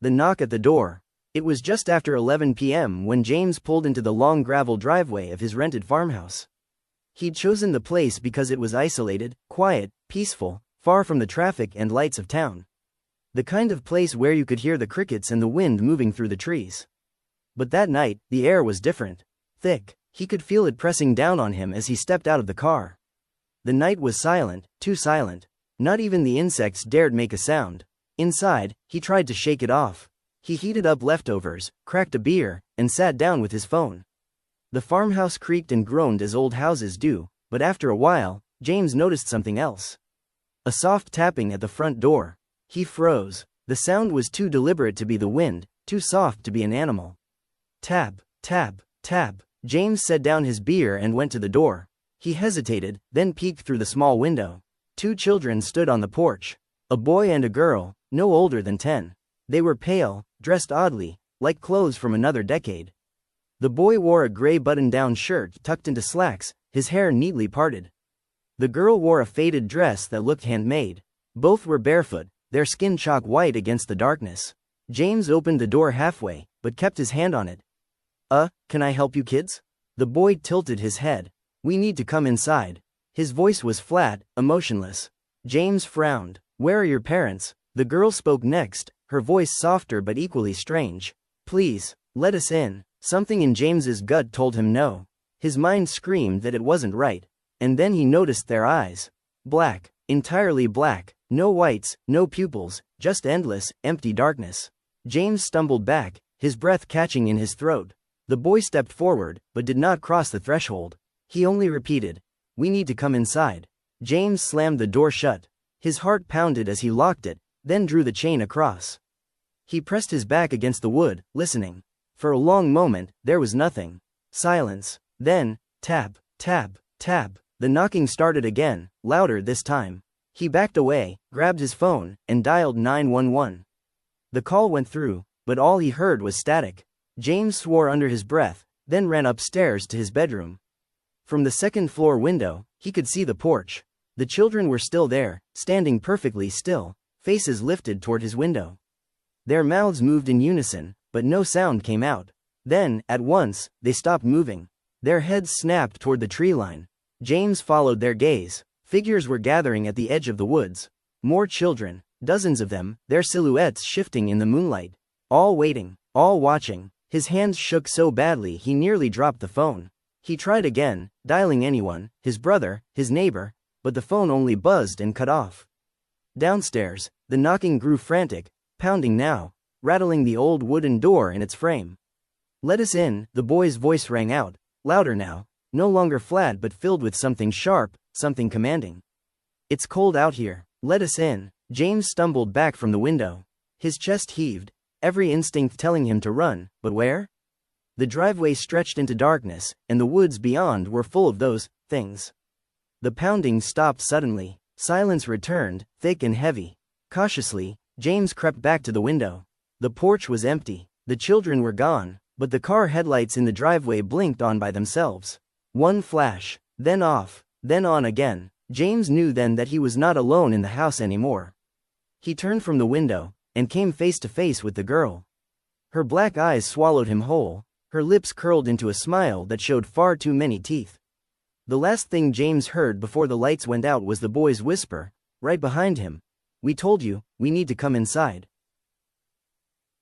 The knock at the door. It was just after 11 p.m. when James pulled into the long gravel driveway of his rented farmhouse. He'd chosen the place because it was isolated, quiet, peaceful, far from the traffic and lights of town. The kind of place where you could hear the crickets and the wind moving through the trees. But that night, the air was different. Thick. He could feel it pressing down on him as he stepped out of the car. The night was silent, too silent. Not even the insects dared make a sound. Inside, he tried to shake it off. He heated up leftovers, cracked a beer, and sat down with his phone. The farmhouse creaked and groaned as old houses do, but after a while, James noticed something else. A soft tapping at the front door. He froze. The sound was too deliberate to be the wind, too soft to be an animal. Tap, tap, tap. James set down his beer and went to the door. He hesitated, then peeked through the small window. 2 children stood on the porch. A boy and a girl, no older than 10. They were pale, dressed oddly, like clothes from another decade. The boy wore a gray button-down shirt tucked into slacks, his hair neatly parted. The girl wore a faded dress that looked handmade. Both were barefoot, their skin chalk white against the darkness. James opened the door halfway, but kept his hand on it. Can I help you kids? The boy tilted his head. We need to come inside. His voice was flat, emotionless. James frowned. Where are your parents? The girl spoke next, her voice softer but equally strange. Please, let us in. Something in James's gut told him no. His mind screamed that it wasn't right. And then he noticed their eyes. Black, entirely black, no whites, no pupils, just endless, empty darkness. James stumbled back, his breath catching in his throat. The boy stepped forward, but did not cross the threshold. He only repeated, "We need to come inside." James slammed the door shut. His heart pounded as he locked it, then drew the chain across. He pressed his back against the wood, listening. For a long moment, there was nothing. Silence. Then, tap, tap, tap. The knocking started again, louder this time. He backed away, grabbed his phone, and dialed 911. The call went through, but all he heard was static. James swore under his breath, then ran upstairs to his bedroom. From the second-floor window, he could see the porch. The children were still there, standing perfectly still, faces lifted toward his window. Their mouths moved in unison, but no sound came out. Then, at once, they stopped moving. Their heads snapped toward the tree line. James followed their gaze. Figures were gathering at the edge of the woods. More children, dozens of them, their silhouettes shifting in the moonlight. All waiting, all watching. His hands shook so badly he nearly dropped the phone. He tried again, dialing anyone, his brother, his neighbor, but the phone only buzzed and cut off. Downstairs, the knocking grew frantic, pounding now, rattling the old wooden door in its frame. "Let us in," the boy's voice rang out, louder now, no longer flat but filled with something sharp, something commanding. "It's cold out here. Let us in." James stumbled back from the window. His chest heaved, every instinct telling him to run, but where? The driveway stretched into darkness, and the woods beyond were full of those things. The pounding stopped suddenly. Silence returned, thick and heavy. Cautiously, James crept back to the window. The porch was empty. The children were gone, but the car headlights in the driveway blinked on by themselves. One flash, then off, then on again. James knew then that he was not alone in the house anymore. He turned from the window, and came face to face with the girl. Her black eyes swallowed him whole, her lips curled into a smile that showed far too many teeth. The last thing James heard before the lights went out was the boy's whisper, right behind him. "We told you, we need to come inside."